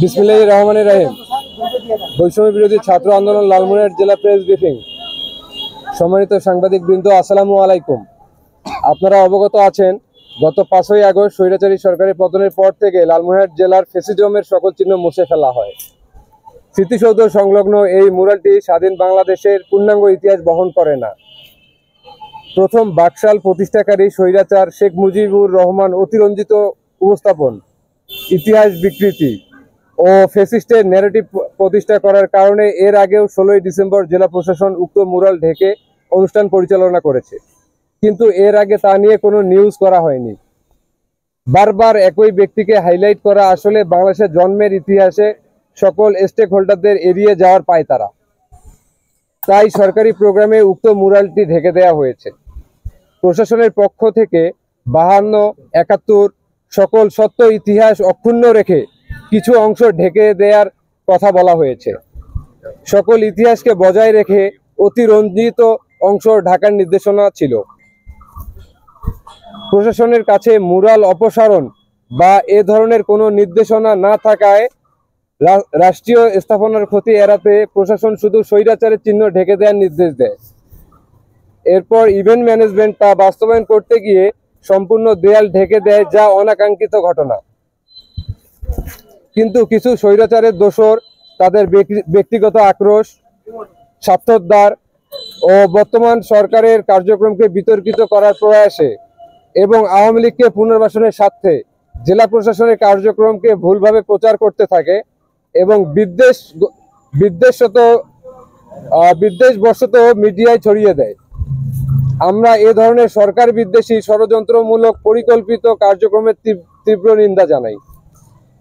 বিসমিল্লাহির রহমানির রহিম। বৈষম্য বিরোধী ছাত্র আন্দোলন লালমনিরহাট জেলা প্রেস ব্রিফিং। সম্মানিত সাংবাদিক বৃন্দ, আসসালামু আলাইকুম। আপনারা অবগত আছেন, গত 5ই আগস্ট স্বৈরাচারী সরকারের পতনের পর থেকে লালমনিরহাট জেলার ফ্যাসিজমের সকল চিহ্ন মুছে ফেলা হয়। স্মৃতিসৌধ সংলগ্ন এই মুরালটি স্বাধীন বাংলাদেশের পূর্ণাঙ্গ ইতিহাস বহন করে না। প্রথম বাকশাল প্রতিষ্ঠাকারী স্বৈরাচার শেখ মুজিবুর রহমান অতিরঞ্জিত উপস্থাপন, ইতিহাস বিকৃতি ও ফ্যাসিস্টের ন্যারেটিভ প্রতিষ্ঠা করার কারণে এর আগেও 16ই ডিসেম্বর জেলা প্রশাসন উক্ত মুরাল ঢেকে অনুষ্ঠান পরিচালনা করেছে, কিন্তু এর আগে তা নিয়ে কোনো নিউজ করা হয়নি। বারবার একই ব্যক্তিকে হাইলাইট করা আসলে বাংলাদেশের জন্মের ইতিহাসে সকল স্টেক হোল্ডারদের এড়িয়ে যাওয়ার পায়তারা। তাই সরকারি প্রোগ্রামে উক্ত মুরালটি ঢেকে দেওয়া হয়েছে। প্রশাসনের পক্ষ থেকে 52, 71 সকল সত্য ইতিহাস অক্ষুণ্ণ রেখে কিছু অংশ ঢেকে দেওয়ার কথা বলা হয়েছে। সকল ইতিহাসকে বজায় রেখে অতিরঞ্জিত অংশ ঢাকার নির্দেশনা ছিল। প্রশাসনের কাছে মুরাল অপসারণ বা এ ধরনের কোনো নির্দেশনা না থাকায় রাষ্ট্রীয় স্থাপনার ক্ষতি এড়াতে প্রশাসন শুধু স্বৈরাচারের চিহ্ন ঢেকে দেওয়ার নির্দেশ দেয়। এরপর ইভেন্ট ম্যানেজমেন্ট তা বাস্তবায়ন করতে গিয়ে সম্পূর্ণ দেয়াল ঢেকে দেয়, যা অনাকাঙ্ক্ষিত ঘটনা। কিন্তু কিছু স্বৈরাচারের দোসর তাদের ব্যক্তিগত আক্রোশ, স্বার্থোদ্ধার ও বর্তমান সরকারের কার্যক্রমকে বিতর্কিত করার প্রয়াসে এবং আওয়ামী লীগকে পুনর্বাসনের স্বার্থে জেলা প্রশাসনের কার্যক্রমকে ভুলভাবে প্রচার করতে থাকে এবং বিদ্বেষবশত মিডিয়ায় ছড়িয়ে দেয়। আমরা এ ধরনের সরকার বিদ্বেষী ষড়যন্ত্রমূলক পরিকল্পিত কার্যক্রমের তীব্র নিন্দা জানাই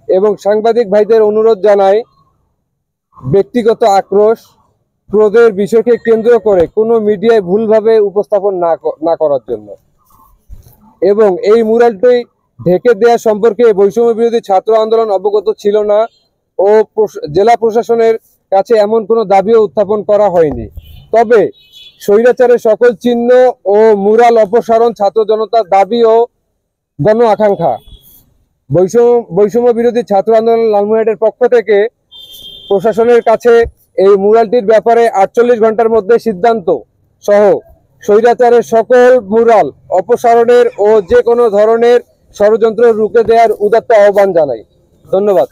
এবং সাংবাদিক ভাইদের অনুরোধ জানাই, ব্যক্তিগত আক্রোশ, ক্রোধের বিষয়কে কেন্দ্র করে কোনো মিডিয়ায় ভুলভাবে উপস্থাপন না করার জন্য। এবং এই মুরালটি ঢেকে দেওয়া সম্পর্কে বৈষম্য বিরোধী ছাত্র আন্দোলন অবগত ছিল না ও জেলা প্রশাসনের কাছে এমন কোনো দাবিও উত্থাপন করা হয়নি। তবে স্বৈরাচারের সকল চিহ্ন ও মুরাল অপসারণ ছাত্র জনতার দাবি ও গণ আকাঙ্ক্ষা। বৈষম্য বিরোধী ছাত্র আন্দোলন লালমনিরহাটের পক্ষ থেকে প্রশাসনের কাছে এই মুরালটির ব্যাপারে 48 ঘন্টার মধ্যে সিদ্ধান্ত সহ স্বৈরাচারের সকল মুরাল অপসারণের ও যে কোনো ধরনের ষড়যন্ত্র রুখে দেওয়ার উদাত্ত আহ্বান জানাই। ধন্যবাদ।